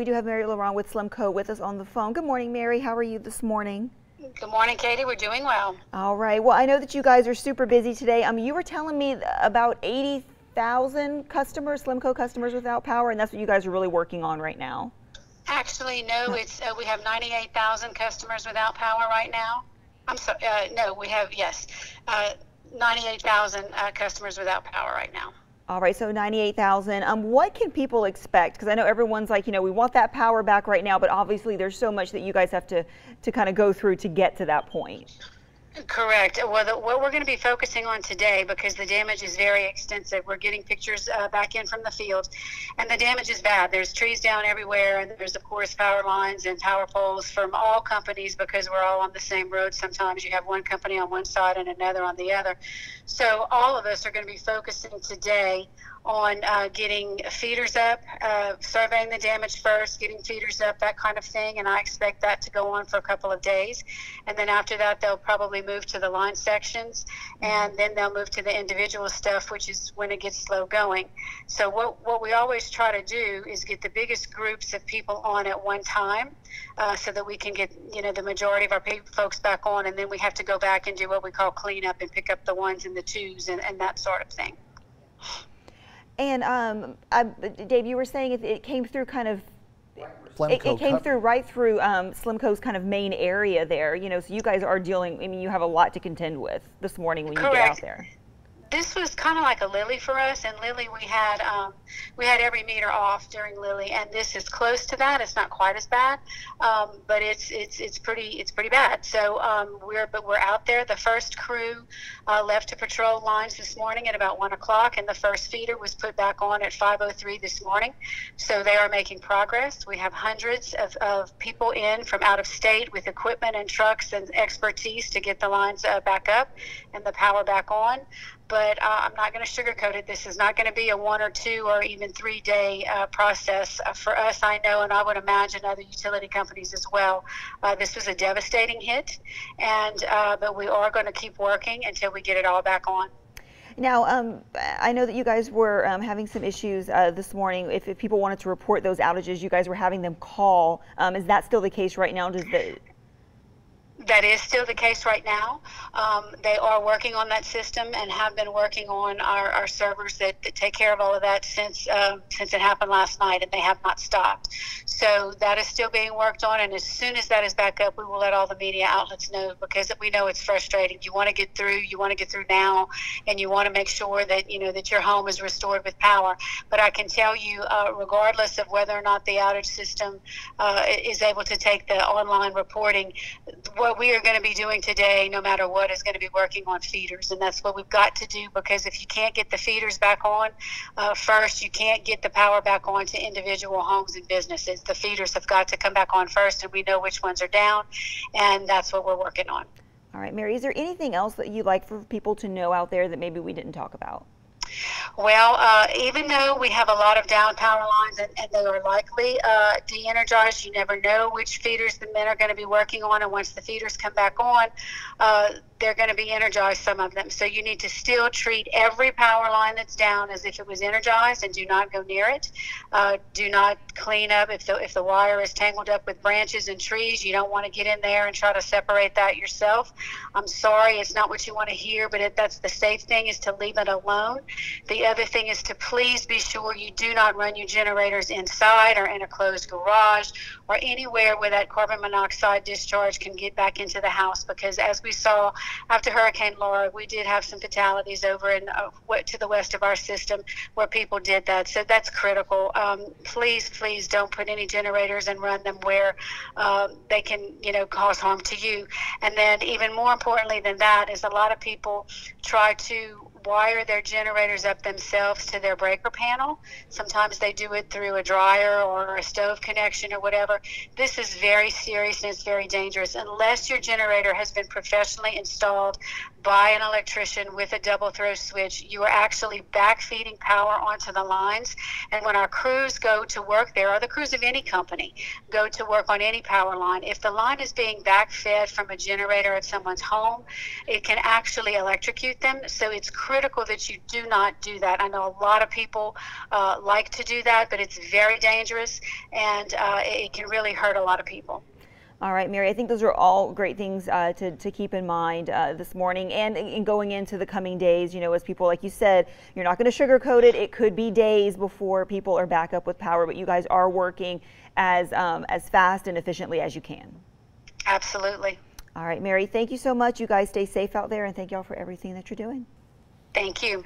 We do have Mary Laurent with SLEMCO with us on the phone. Good morning, Mary. How are you this morning? Good morning, Katie. We're doing well. All right. Well, I know that you guys are super busy today. You were telling me about 80,000 customers, SLEMCO customers without power, and that's what you guys are really working on right now. Actually, no. It's we have 98,000 customers without power right now. I'm sorry. No, we have 98,000 customers without power right now. All right, so 98,000. What can people expect? Because I know everyone's like, we want that power back right now, but obviously there's so much that you guys have to kind of go through to get to that point. Correct. Well, what we're going to be focusing on today, because the damage is very extensive, we're getting pictures back in from the field, and the damage is bad. There's trees down everywhere, and there's, of course, power lines and power poles from all companies, because we're all on the same road. Sometimes you have one company on one side and another on the other. So all of us are going to be focusing today on getting feeders up, surveying the damage first, getting feeders up, that kind of thing, and I expect that to go on for a couple of days. And then after that, they'll probably move to the line sections, and then they'll move to the individual stuff, which is when it gets slow going. So what we always try to do is get the biggest groups of people on at one time, so that we can get the majority of our folks back on, and then we have to go back and do what we call cleanup and pick up the ones and the twos and that sort of thing. And Dave, you were saying it came through kind of, it came through right through SLEMCO's kind of main area there, so you guys are dealing, you have a lot to contend with this morning when you get out there. This was kind of like a Lily for us, and Lily we had every meter off during Lily, and this is close to that. It's not quite as bad, but it's pretty bad. So we're out there. The first crew left to patrol lines this morning at about 1 o'clock, and the first feeder was put back on at 5:03 this morning. So they are making progress. We have hundreds of people in from out of state with equipment and trucks and expertise to get the lines back up and the power back on. But I'm not going to sugarcoat it. This is not going to be a 1 or 2 or even 3 day process. For us, I know, and I would imagine other utility companies as well, this was a devastating hit, and but we are going to keep working until we get it all back on. Now, I know that you guys were having some issues this morning. If people wanted to report those outages, you guys were having them call. Is that still the case right now? That is still the case right now. They are working on that system and have been working on our servers that take care of all of that since it happened last night, and they have not stopped. So that is still being worked on, and as soon as that is back up, we will let all the media outlets know, because we know it's frustrating. You want to get through now, and you want to make sure that that your home is restored with power. But I can tell you, regardless of whether or not the outage system is able to take the online reporting, what we are going to be doing today, no matter what, is going to be working on feeders, and that's what we've got to do, because if you can't get the feeders back on first, you can't get the power back on to individual homes and businesses. The feeders have got to come back on first, and we know which ones are down, and that's what we're working on. All right, Mary, is there anything else that you'd like for people to know out there that maybe we didn't talk about? Well, even though we have a lot of down power lines and they are likely de-energized, you never know which feeders the men are going to be working on, and once the feeders come back on, they're going to be energized, some of them. So you need to still treat every power line that's down as if it was energized, and do not go near it. Do not clean up if the wire is tangled up with branches and trees. You don't want to get in there and try to separate that yourself. I'm sorry, it's not what you want to hear, but that's the safe thing, is to leave it alone. The other thing is to please be sure you do not run your generators inside or in a closed garage or anywhere where that carbon monoxide discharge can get back into the house, because as we saw after Hurricane Laura, we did have some fatalities over in to the west of our system where people did that. So that's critical. Please don't put any generators and run them where they can cause harm to you. And then even more importantly than that is a lot of people try to wire their generators up themselves to their breaker panel. Sometimes they do it through a dryer or a stove connection or whatever. This is very serious and it's very dangerous. Unless your generator has been professionally installed by an electrician with a double throw switch, you are actually backfeeding power onto the lines. And when our crews go to work there, or the crews of any company go to work on any power line, if the line is being backfed from a generator at someone's home, it can actually electrocute them. So it's critical critical that you do not do that. I know a lot of people like to do that, but it's very dangerous, and it can really hurt a lot of people. All right, Mary, I think those are all great things to keep in mind this morning and going into the coming days. You know, as people, like you said, you're not going to sugarcoat it. It could be days before people are back up with power, but you guys are working as fast and efficiently as you can. Absolutely. All right, Mary, thank you so much. You guys stay safe out there, and thank y'all for everything that you're doing. Thank you.